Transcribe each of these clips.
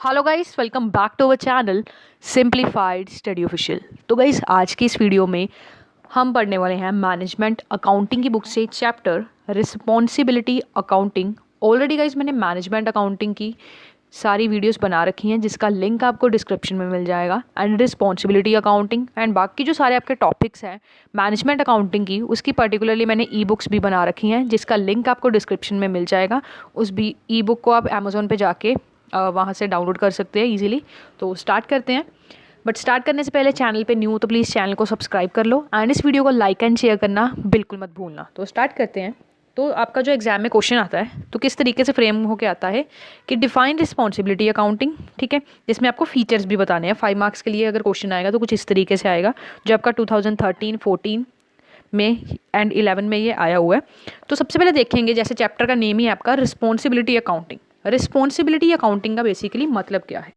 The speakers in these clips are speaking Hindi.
Hello guys, welcome back to our channel simplified study official. तो गाइस, आज की इस वीडियो में हम पढ़ने वाले हैं मैनेजमेंट अकाउंटिंग की बुक से chapter responsibility accounting. Already guys मैंने मैनेजमेंट अकाउंटिंग की सारी वीडियोस बना रखी हैं जिसका लिंक आपको डिस्क्रिप्शन में मिल जाएगा। एंड रिस्पॉन्सिबिलिटी अकाउंटिंग एंड बाकी जो सारे आपके टॉपिक्स हैं मैनेजमेंट अकाउंटिंग की, उसकी पर्टिकुलरली मैंने ई बुक्स भी बना रखी हैं जिसका लिंक आपको डिस्क्रिप्शन में मिल जाएगा। उस भी ई बुक को आप अमेज़ोन पे जाके वहाँ से डाउनलोड कर सकते हैं इजीली। तो स्टार्ट करते हैं, बट स्टार्ट करने से पहले चैनल पे न्यू हो तो प्लीज़ चैनल को सब्सक्राइब कर लो एंड इस वीडियो को लाइक एंड शेयर करना बिल्कुल मत भूलना। तो स्टार्ट करते हैं। तो आपका जो एग्जाम में क्वेश्चन आता है तो किस तरीके से फ्रेम होकर आता है कि डिफाइन रिस्पॉन्सिबिलिटी अकाउंटिंग, ठीक है, जिसमें आपको फीचर्स भी बताने हैं। 5 मार्क्स के लिए अगर क्वेश्चन आएगा तो कुछ इस तरीके से आएगा, जो आपका 2013, 14 में एंड 11 में ये आया हुआ है। तो सबसे पहले देखेंगे, जैसे चैप्टर का नेम ही है आपका रिस्पॉन्सिबिलिटी अकाउंटिंग। रिस्पॉन्सिबिलिटी अकाउंटिंग का बेसिकली मतलब क्या है?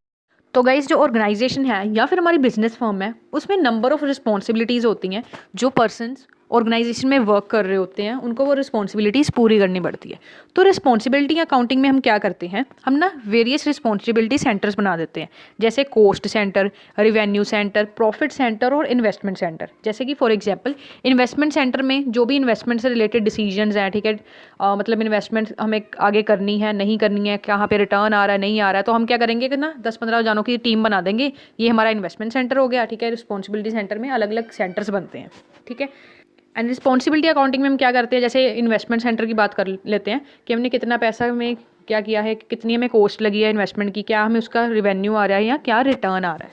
तो गाइज, जो ऑर्गेनाइजेशन है या फिर हमारी बिजनेस फर्म है उसमें नंबर ऑफ रिस्पॉन्सिबिलिटीज़ होती हैं। जो पर्सन्स ऑर्गेनाइजेशन में वर्क कर रहे होते हैं उनको वो रिस्पॉन्सिबिलिटीज़ पूरी करनी पड़ती है। तो रिस्पॉन्सिबिलिटी अकाउंटिंग में हम क्या करते हैं, हम ना वेरियस रिस्पॉन्सिबिलिटी सेंटर्स बना देते हैं, जैसे cost centre, revenue centre, profit centre और इन्वेस्टमेंट सेंटर। जैसे कि फॉर एग्जांपल इन्वेस्टमेंट सेंटर में जो भी इन्वेस्टमेंट से रिलेटेड डिसीजंस हैं, ठीक है, मतलब इन्वेस्टमेंट हमें आगे करनी है नहीं करनी है, कहाँ पे रिटर्न आ रहा है नहीं आ रहा है, तो हम क्या करेंगे कि ना 10-15 जानों की टीम बना देंगे। ये हमारा इन्वेस्टमेंट सेंटर हो गया, ठीक है। रिस्पॉन्सिबिलिटी सेंटर में अलग अलग सेंटर्स बनते हैं, ठीक है। एंड रिस्पॉन्सिबिलिटी अकाउंटिंग में हम क्या करते हैं, जैसे इन्वेस्टमेंट सेंटर की बात कर लेते हैं कि हमने कितना पैसा में क्या किया है, कितनी हमें कॉस्ट लगी है इन्वेस्टमेंट की, क्या हमें उसका रिवेन्यू आ रहा है या क्या रिटर्न आ रहा है।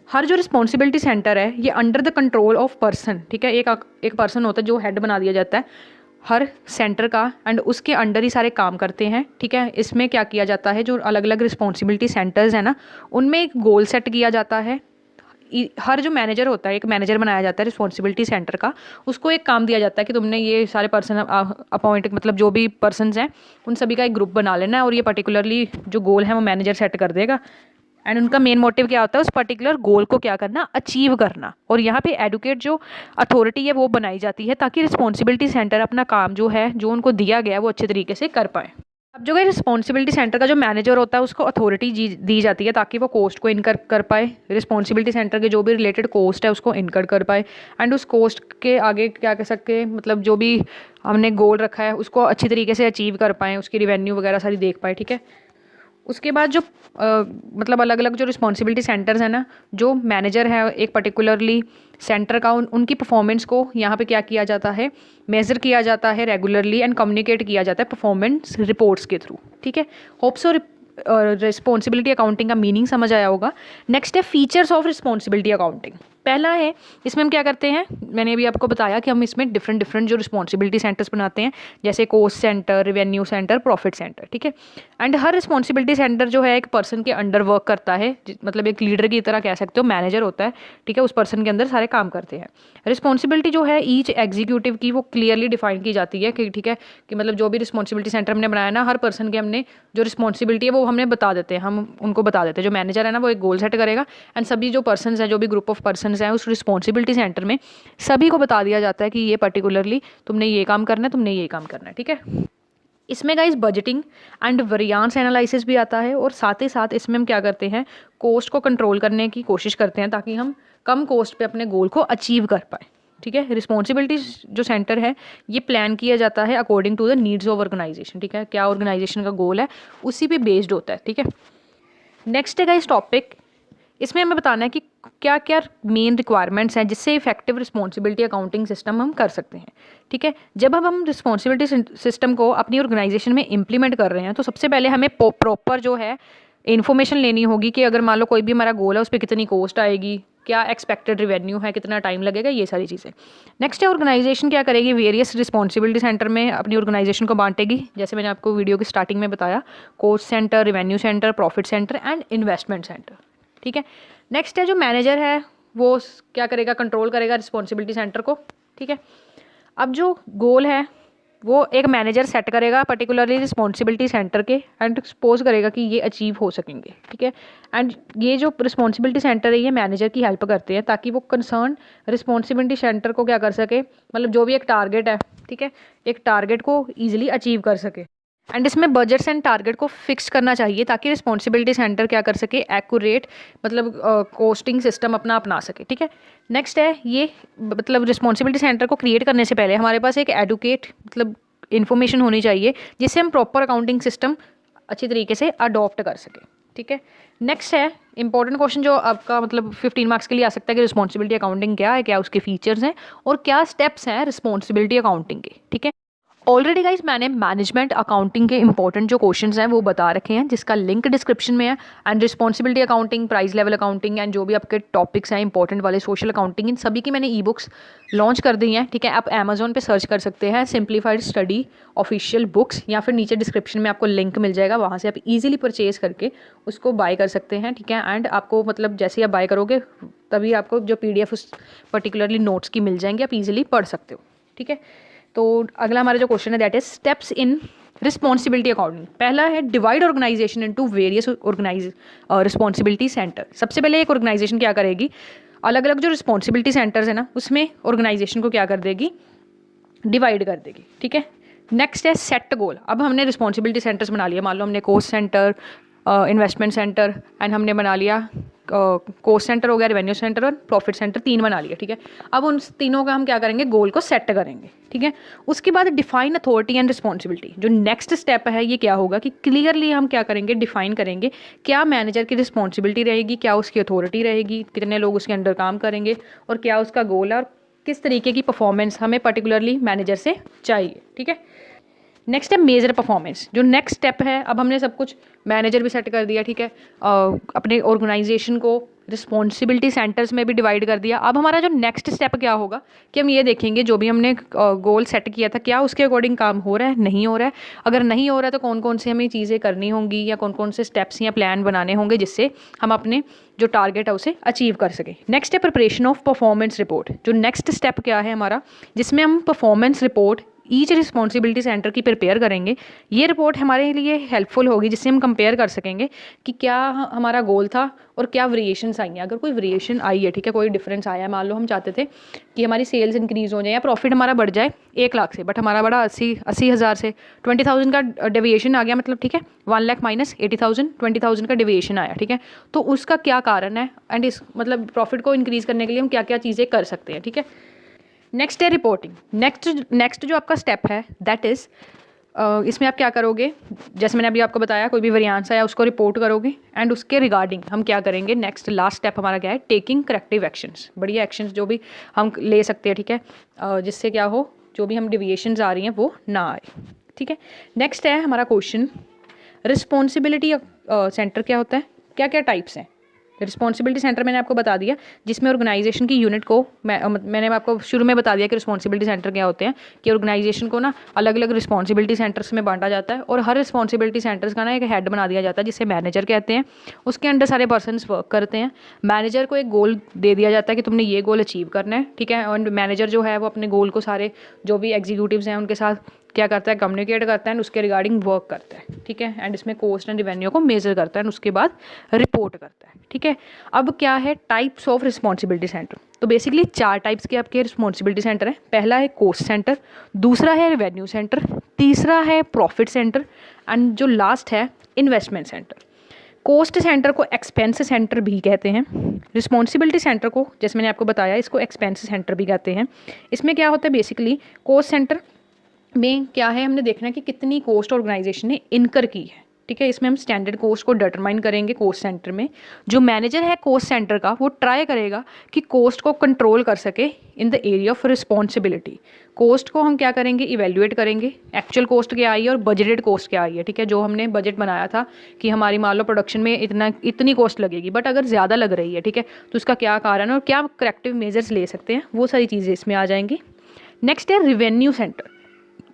हर जो रिस्पॉन्सिबिलिटी सेंटर है ये under the control of person, ठीक है। एक पर्सन होता है जो हेड बना दिया जाता है हर सेंटर का एंड उसके अंडर ही सारे काम करते हैं, ठीक है। इसमें क्या किया जाता है, जो अलग अलग रिस्पॉन्सिबिलिटी सेंटर्स हैं ना, उनमें एक गोल सेट किया जाता है। हर जो मैनेजर होता है, एक मैनेजर बनाया जाता है रिस्पॉन्सिबिलिटी सेंटर का, उसको एक काम दिया जाता है कि तुमने ये सारे पर्सन अपॉइंट, मतलब जो भी पर्सनस हैं उन सभी का एक ग्रुप बना लेना है और ये पर्टिकुलरली जो गोल है वो मैनेजर सेट कर देगा। एंड उनका मेन मोटिव क्या होता है, उस पर्टिकुलर गोल को क्या करना, अचीव करना। और यहाँ पे एडुकेट जो अथॉरिटी है वो बनाई जाती है ताकि रिस्पॉन्सिबिलिटी सेंटर अपना काम जो है, जो उनको दिया गया है, वो अच्छे तरीके से कर पाए। अब जो है रिस्पॉन्सिबिलिटी सेंटर का जो मैनेजर होता है उसको अथॉरिटी दी जाती है ताकि वो कॉस्ट को इनकर कर पाए। रिस्पॉन्सिबिलिटी सेंटर के जो भी रिलेटेड कॉस्ट है उसको इनकर कर पाए एंड उस कॉस्ट के आगे क्या कह सकते हैं, मतलब जो भी हमने गोल रखा है उसको अच्छी तरीके से अचीव कर पाएँ, उसकी रिवेन्यू वगैरह सारी देख पाए, ठीक है। उसके बाद जो मतलब अलग अलग जो रिस्पॉन्सिबिलिटी सेंटर्स हैं ना, जो मैनेजर है एक पर्टिकुलरली सेंटर का, उनकी परफॉर्मेंस को यहाँ पे क्या किया जाता है, मेज़र किया जाता है रेगुलरली एंड कम्युनिकेट किया जाता है परफॉर्मेंस रिपोर्ट्स के थ्रू, ठीक है। होप सो रिस्पॉन्सिबिलिटी अकाउंटिंग का मीनिंग समझ आया होगा। नेक्स्ट है फीचर्स ऑफ रिस्पॉन्सिबिलिटी अकाउंटिंग। पहला है, इसमें हम क्या करते हैं, मैंने अभी आपको बताया कि हम इसमें डिफरेंट डिफरेंट जो रिस्पॉन्सिबिलिटी सेंटर्स बनाते हैं, जैसे cost centre, revenue centre, profit centre, ठीक है। एंड हर रिस्पॉन्सिबिलिटी सेंटर जो है एक पर्सन के अंडर वर्क करता है, मतलब एक लीडर की तरह कह सकते हो, मैनेजर होता है, ठीक है, उस पर्सन के अंदर सारे काम करते हैं। रिस्पॉन्सिबिलिटी जो है ईच एग्जीक्यूटिव की वो क्लियरली डिफाइन की जाती है कि ठीक है, कि मतलब जो भी रिस्पॉन्सिबिलिटी सेंटर हमने बनाया ना, हर पर्सन के हमने जो रिस्पॉन्सिबिलिटी है वो हमने बता देते हैं, हम उनको बता देते हैं। जो मैनेजर है ना वो एक गोल सेट करेगा एंड सभी जो पर्सन हैं, जो भी ग्रुप ऑफ पर्सन हैं उस रिस्पॉन्सिबिलिटी सेंटर में सभी को बता दिया जाता है कि ये पर्टिकुलरली तुमने ये काम करना है, तुमने ये काम करना है, ठीक है। इसमें guys budgeting and variance analysis भी आता है और साथ ही साथ इसमें हम क्या करते हैं, कॉस्ट को कंट्रोल करने की कोशिश करते हैं ताकि हम कम कॉस्ट पे अपने गोल को अचीव कर पाए, ठीक है। रिस्पॉन्सिबिलिटी जो सेंटर है ये प्लान किया जाता है according to the needs of organisation, ठीक है, क्या ऑर्गेनाइजेशन का गोल है उसी पे बेस्ड होता है, ठीक है। नेक्स्ट है गाइस टॉपिक, इसमें हमें बताना है कि क्या क्या मेन रिक्वायरमेंट्स हैं जिससे इफेक्टिव रिस्पॉन्सिबिलिटी अकाउंटिंग सिस्टम हम कर सकते हैं, ठीक है। जब हम रिस्पॉन्सिबिलिटी सिस्टम को अपनी ऑर्गेनाइजेशन में इम्प्लीमेंट कर रहे हैं तो सबसे पहले हमें प्रॉपर जो है इन्फॉर्मेशन लेनी होगी कि अगर मान लो कोई भी हमारा गोल है उस पर कितनी कॉस्ट आएगी, क्या एक्सपेक्टेड रिवेन्यू है, कितना टाइम लगेगा, ये सारी चीज़ें। नेक्स्ट है ऑर्गेनाइजेशन क्या करेगी, वेरियस रिस्पॉन्सिबिलिटी सेंटर में अपनी ऑर्गेनाइजेशन को बांटेगी, जैसे मैंने आपको वीडियो की स्टार्टिंग में बताया, cost centre, revenue centre, profit centre and investment centre, ठीक है। नेक्स्ट है जो मैनेजर है वो क्या करेगा, कंट्रोल करेगा रिस्पॉन्सिबिलिटी सेंटर को, ठीक है। अब जो गोल है वो एक मैनेजर सेट करेगा पर्टिकुलरली रिस्पॉन्सिबिलिटी सेंटर के एंड सपोज करेगा कि ये अचीव हो सकेंगे, ठीक है। एंड ये जो रिस्पॉन्सिबिलिटी सेंटर है ये मैनेजर की हेल्प करते हैं ताकि वो कंसर्न रिस्पॉन्सिबिलिटी सेंटर को क्या कर सके, मतलब जो भी एक टारगेट है, ठीक है, एक टारगेट को ईजिली अचीव कर सके। एंड इसमें बजट्स एंड टारगेट को फिक्स करना चाहिए ताकि रिस्पॉन्सिबिलिटी सेंटर क्या कर सके, एक्यूरेट मतलब कोस्टिंग सिस्टम अपना अपना सके, ठीक है। नेक्स्ट है ये मतलब रिस्पॉन्सिबिलिटी सेंटर को क्रिएट करने से पहले हमारे पास एक एडुकेट मतलब इन्फॉर्मेशन होनी चाहिए जिससे हम प्रॉपर अकाउंटिंग सिस्टम अच्छी तरीके से अडॉप्ट कर सकें, ठीक है। नेक्स्ट है इंपॉर्टेंट क्वेश्चन जो आपका मतलब 15 मार्क्स के लिए आ सकता है कि रिस्पॉन्सिबिलिटी अकाउंटिंग क्या है, क्या उसके फीचर्स हैं और क्या स्टेप्स हैं रिस्पॉन्सिबिलिटी अकाउंटिंग के, ठीक है। ऑलरेडी गाइज मैंने मैनेजमेंट अकाउंटिंग के इंपॉर्टेंट जो क्वेश्चंस हैं वो बता रखे हैं जिसका लिंक डिस्क्रिप्शन में है। And responsibility accounting, price level accounting and जो भी आपके टॉपिक्स हैं इंपॉर्टेंट वाले, सोशल अकाउंटिंग, इन सभी की मैंने ई बुक्स लॉन्च कर दी हैं, ठीक है। आप अमेजोन पे सर्च कर सकते हैं सिंप्लीफाइड स्टडी ऑफिशियल बुक्स, या फिर नीचे डिस्क्रिप्शन में आपको लिंक मिल जाएगा, वहाँ से आप ईजिली परचेज करके उसको बाय कर सकते हैं, ठीक है। एंड आपको मतलब जैसे ही आप बाय करोगे तभी आपको जो PDF उस पर्टिकुलरली नोट्स की मिल जाएंगे, आप ईजिली पढ़ सकते हो, ठीक है। तो अगला हमारा जो क्वेश्चन है that is steps in responsibility accounting. पहला है divide organisation into various responsibility centre. सबसे पहले एक ऑर्गेनाइजेशन क्या करेगी, अलग अलग जो रिस्पॉन्सिबिलिटी सेंटर्स है ना उसमें ऑर्गेनाइजेशन को क्या कर देगी, डिवाइड कर देगी, ठीक है। नेक्स्ट है सेट गोल। अब हमने रिस्पॉन्सिबिलिटी सेंटर्स बना लिया, मान लो हमने cost centre, investment centre and हमने बना लिया कॉस्ट सेंटर हो गया, रेवेन्यू सेंटर और प्रॉफिट सेंटर, 3 बना लिया, ठीक है। अब उन तीनों का हम क्या करेंगे, गोल को सेट करेंगे, ठीक है। उसके बाद डिफाइन अथॉरिटी एंड रिस्पॉन्सिबिलिटी। जो नेक्स्ट स्टेप है ये क्या होगा कि क्लियरली हम क्या करेंगे, डिफाइन करेंगे क्या मैनेजर की रिस्पॉन्सिबिलिटी रहेगी, क्या उसकी अथॉरिटी रहेगी, कितने लोग उसके अंडर काम करेंगे और क्या उसका गोल है और किस तरीके की परफॉर्मेंस हमें पर्टिकुलरली मैनेजर से चाहिए, ठीक है। नेक्स्ट है मेजर परफॉर्मेंस। जो नेक्स्ट स्टेप है, अब हमने सब कुछ मैनेजर भी सेट कर दिया, ठीक है, अपने ऑर्गेनाइजेशन को रिस्पॉन्सिबिलिटी सेंटर्स में भी डिवाइड कर दिया। अब हमारा जो नेक्स्ट स्टेप क्या होगा कि हम ये देखेंगे जो भी हमने गोल सेट किया था क्या उसके अकॉर्डिंग काम हो रहा है, नहीं हो रहा है। अगर नहीं हो रहा है तो कौन कौन से हमें चीज़ें करनी होंगी या कौन कौन से स्टेप्स या प्लान बनाने होंगे जिससे हम अपने जो टारगेट है उसे अचीव कर सकें। नेक्स्ट है प्रिपरेशन ऑफ परफॉर्मेंस रिपोर्ट। जो नेक्स्ट स्टेप क्या है हमारा, जिसमें हम performance report each responsibility centre की प्रिपेयर करेंगे। ये रिपोर्ट हमारे लिए हेल्पफुल होगी जिससे हम कंपेयर कर सकेंगे कि क्या हमारा गोल था और क्या वेरिएशंस आई हैं। अगर कोई वेरिएशन आई है, ठीक है, कोई डिफरेंस आया है, मान लो हम चाहते थे कि हमारी सेल्स इंक्रीज़ हो जाए या प्रॉफिट हमारा बढ़ जाए 1 लाख से, बट हमारा बड़ा 80 हज़ार से 20,000 का डेविएशन आ गया, मतलब ठीक है 1 लाख माइनस 80,000, 20,000 का डेविएशन आया, ठीक है। तो उसका क्या कारण है एंड इस मतलब प्रॉफिट को इंक्रीज़ करने के लिए हम क्या क्या चीज़ें कर सकते हैं, ठीक है। नेक्स्ट है रिपोर्टिंग। नेक्स्ट जो आपका स्टेप है दैट इज़ इसमें आप क्या करोगे, जैसे मैंने अभी आपको बताया कोई भी वेरिएंस आया उसको रिपोर्ट करोगे एंड उसके रिगार्डिंग हम क्या करेंगे, नेक्स्ट लास्ट स्टेप हमारा क्या है, टेकिंग करेक्टिव एक्शंस। बढ़िया एक्शंस जो भी हम ले सकते हैं, ठीक है, जिससे क्या हो जो भी हम डिविएशंस आ रही हैं वो ना आए, ठीक है। नेक्स्ट है हमारा क्वेश्चन रिस्पॉन्सिबिलिटी सेंटर क्या होता है, क्या क्या टाइप्स हैं। रिस्पॉन्सिबिलिटी सेंटर मैंने आपको बता दिया जिसमें ऑर्गेनाइजेशन की यूनिट को मैंने आपको शुरू में बता दिया कि रिस्पॉन्सिबिलिटी सेंटर क्या होते हैं, कि ऑर्गेनाइजेशन को ना अलग अलग रिस्पॉन्सिबिलिटी सेंटर्स में बांटा जाता है और हर रिस्पॉन्सिबिलिटी सेंटर्स का ना एक हेड बना दिया जाता है जिसे मैनेजर कहते हैं। उसके अंडर सारे पर्सनस वर्क करते हैं। मैनेजर को एक गोल दे दिया जाता है कि तुमने ये गोल अचीव करना है, ठीक है। और मैनेजर जो है वो अपने गोल को सारे जो भी एग्जीक्यूटिव्स हैं उनके साथ क्या करता है, कम्युनिकेट करता है, उसके रिगार्डिंग वर्क करता है, ठीक है। एंड इसमें कॉस्ट एंड रेवेन्यू को मेजर करता है, उसके बाद रिपोर्ट करता है, ठीक है। अब क्या है टाइप्स ऑफ रिस्पॉन्सिबिलिटी सेंटर। तो बेसिकली 4 टाइप्स के आपके रिस्पॉन्सिबिलिटी सेंटर है। पहला है कॉस्ट सेंटर, दूसरा है रेवेन्यू सेंटर, तीसरा है प्रॉफिट सेंटर एंड जो लास्ट है इन्वेस्टमेंट सेंटर। कॉस्ट सेंटर को एक्सपेंस सेंटर भी कहते हैं। रिस्पॉन्सिबिलिटी सेंटर को जैसे मैंने आपको बताया इसको एक्सपेंस सेंटर भी कहते हैं। इसमें क्या होता है बेसिकली कॉस्ट सेंटर में क्या है, हमने देखना है कि कितनी कॉस्ट ऑर्गेनाइजेशन ने इनकर की है, ठीक है। इसमें हम स्टैंडर्ड कॉस्ट को डिटरमाइन करेंगे कॉस्ट सेंटर में। जो मैनेजर है कॉस्ट सेंटर का वो ट्राई करेगा कि कॉस्ट को कंट्रोल कर सके in the area of responsibility. Cost को हम क्या करेंगे, इवेल्युएट करेंगे, एक्चुअल कॉस्ट क्या आई है और बजटेड कॉस्ट क्या आई है, ठीक है। जो हमने बजट बनाया था कि हमारी मान लो प्रोडक्शन में इतनी कॉस्ट लगेगी, बट अगर ज़्यादा लग रही है, ठीक है, तो उसका क्या कारण है और क्या करेक्टिव मेजर्स ले सकते हैं, वो सारी चीज़ें इसमें आ जाएंगी। नेक्स्ट है रिवेन्यू सेंटर।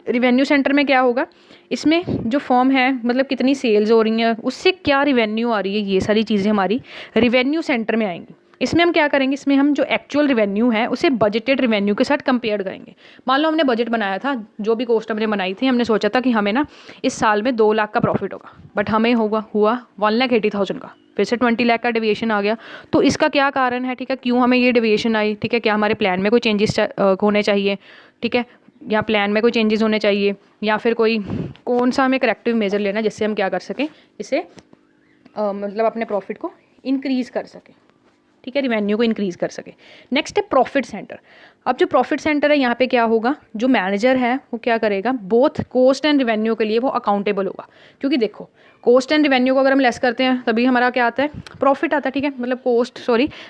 रिवेन्यू सेंटर में क्या होगा, इसमें जो फॉर्म है मतलब कितनी सेल्स हो रही हैं उससे क्या रिवेन्यू आ रही है, ये सारी चीज़ें हमारी रिवेन्यू सेंटर में आएंगी। इसमें हम क्या करेंगे, इसमें हम जो एक्चुअल रिवेन्यू है उसे बजटेड रिवेन्यू के साथ कंपेयर करेंगे। मान लो हमने बजट बनाया था, जो भी कॉस्ट हमने बनाई थी, हमने सोचा था कि हमें ना इस साल में 2 लाख का प्रॉफिट होगा, बट हमें हुआ 1,80,000 का, फिर से 20 लाख का डेविएशन आ गया। तो इसका क्या कारण है, ठीक है, क्यों हमें ये डेविएशन आई, ठीक है, क्या हमारे प्लान में कोई चेंजेस होने चाहिए, ठीक है, या प्लान में कोई चेंजेस होने चाहिए, या फिर कोई कौन सा हमें करेक्टिव मेजर लेना जिससे हम क्या कर सकें, इसे मतलब अपने प्रॉफिट को इंक्रीज़ कर सकें, ठीक है, रिवेन्यू को इंक्रीज़ कर सके। नेक्स्ट है प्रॉफिट सेंटर। अब जो प्रॉफिट सेंटर है यहाँ पे क्या होगा, जो मैनेजर है वो क्या करेगा, बोथ कोस्ट एंड रिवेन्यू के लिए वो अकाउंटेबल होगा। क्योंकि देखो कोस्ट एंड रिवेन्यू को अगर हम लेस करते हैं तभी हमारा क्या आता है, प्रॉफिट आता है, ठीक है, मतलब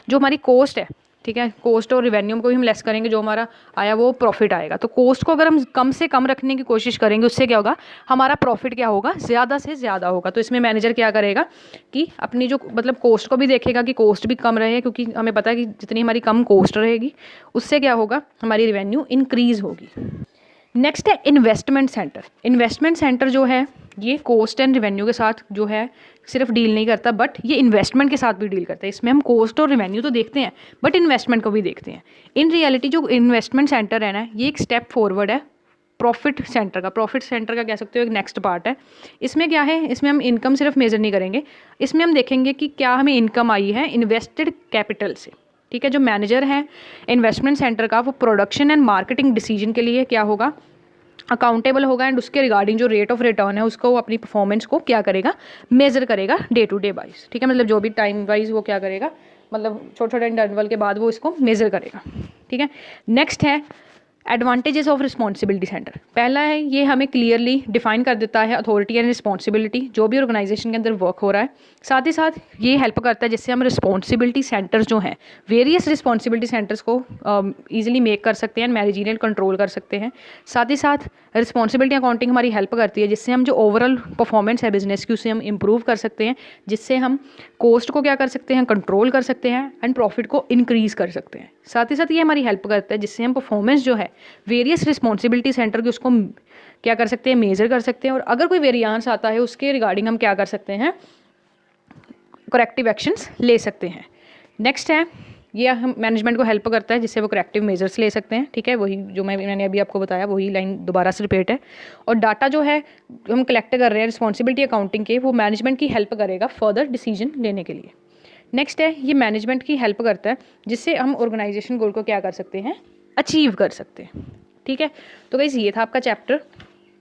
जो हमारी कॉस्ट है, ठीक है, कॉस्ट और रिवेन्यू को भी हम लेस करेंगे, जो हमारा आया वो प्रॉफिट आएगा। तो कॉस्ट को अगर हम कम से कम रखने की कोशिश करेंगे, उससे क्या होगा, हमारा प्रॉफिट क्या होगा, ज़्यादा से ज़्यादा होगा। तो इसमें मैनेजर क्या करेगा कि अपनी जो मतलब कॉस्ट को भी देखेगा कि कॉस्ट भी कम रहे, क्योंकि हमें पता है कि जितनी हमारी कम कॉस्ट रहेगी उससे क्या होगा, हमारी रिवेन्यू इंक्रीज़ होगी। नेक्स्ट है इन्वेस्टमेंट सेंटर। इन्वेस्टमेंट सेंटर जो है ये कॉस्ट एंड रिवेन्यू के साथ जो है सिर्फ डील नहीं करता, बट ये इन्वेस्टमेंट के साथ भी डील करता है। इसमें हम कॉस्ट और रिवेन्यू तो देखते हैं बट इन्वेस्टमेंट को भी देखते हैं। इन रियलिटी जो इन्वेस्टमेंट सेंटर है ना, ये एक स्टेप फॉरवर्ड है प्रॉफिट सेंटर का। प्रॉफिट सेंटर का कह सकते हो एक नेक्स्ट पार्ट है। इसमें क्या है, इसमें हम इनकम सिर्फ मेजर नहीं करेंगे, इसमें हम देखेंगे कि क्या हमें इनकम आई है इन्वेस्टेड कैपिटल से, ठीक है। जो मैनेजर है इन्वेस्टमेंट सेंटर का, वो प्रोडक्शन एंड मार्केटिंग डिसीजन के लिए क्या होगा, अकाउंटेबल होगा, एंड उसके रिगार्डिंग जो रेट ऑफ रिटर्न है उसको अपनी परफॉर्मेंस को क्या करेगा, मेजर करेगा डे टू डे वाइज, ठीक है, मतलब जो भी टाइम वाइज वो क्या करेगा, मतलब छोटे छोटे इंटरवल के बाद वो इसको मेजर करेगा, ठीक है। नेक्स्ट है एडवांटेजेस ऑफ रिस्पॉन्सिबिलिटी सेंटर। पहला है ये हमें क्लियरली डिफाइन कर देता है अथॉरिटी एंड रिस्पॉन्सिबिलिटी जो भी ऑर्गेनाइजेशन के अंदर वर्क हो रहा है। साथ ही साथ ये हेल्प करता है जिससे हम रिस्पॉन्सिबिलिटी सेंटर्स जो हैं, वेरियस रिस्पॉन्सिबिलिटी सेंटर्स को ईजिली मेक कर सकते हैं, मैनेजरियल कंट्रोल कर सकते हैं। साथ ही साथ रिस्पॉन्सिबिलिटी अकाउंटिंग हमारी हेल्प करती है जिससे हम जो ओवरऑल परफॉर्मेंस है बिजनेस की उसे हम इम्प्रूव कर सकते हैं, जिससे हम कॉस्ट को क्या कर सकते हैं, कंट्रोल कर सकते हैं, एंड प्रॉफिट को इंक्रीज़ कर सकते हैं। साथ ही साथ ये हमारी हेल्प करता है जिससे हम परफॉर्मेंस जो है वेरियस रिस्पॉन्सिबिलिटी सेंटर की उसको क्या कर सकते हैं, मेजर कर सकते हैं, और अगर कोई वेरिएंस आता है उसके रिगार्डिंग हम क्या कर सकते हैं, करेक्टिव एक्शंस ले सकते हैं। नेक्स्ट है ये हम मैनेजमेंट को हेल्प करता है जिससे वो करेक्टिव मेजर्स ले सकते हैं, ठीक है, वही जो मैंने अभी आपको बताया वही लाइन दोबारा से रिपीट है। और डाटा जो है हम कलेक्ट कर रहे हैं रिस्पॉन्सिबिलिटी अकाउंटिंग के, वो मैनेजमेंट की हेल्प करेगा फर्दर डिसीजन लेने के लिए। नेक्स्ट है ये मैनेजमेंट की हेल्प करता है जिससे हम ऑर्गेनाइजेशन गोल को क्या कर सकते हैं, अचीव कर सकते हैं, ठीक है। तो गाइस ये था आपका चैप्टर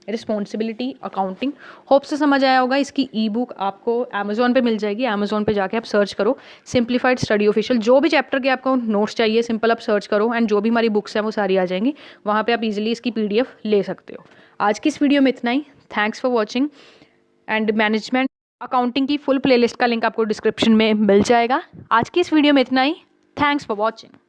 रिस्पॉन्सिबिलिटी अकाउंटिंग। होप से समझ आया होगा। इसकी ई बुक आपको अमेजोन पे मिल जाएगी, अमेजोन पे जाके आप सर्च करो सिंप्लीफाइड स्टडी ऑफिशियल, जो भी चैप्टर के आपको नोट्स चाहिए सिंपल आप सर्च करो, एंड जो भी हमारी बुक्स हैं वो सारी आ जाएंगी वहाँ पे, आप इजीली इसकी PDF ले सकते हो। आज की इस वीडियो में इतना ही। Thanks for watching, and management accounting की फुल प्लेलिस्ट का लिंक आपको डिस्क्रिप्शन में मिल जाएगा। आज की इस वीडियो में इतना ही। Thanks for watching.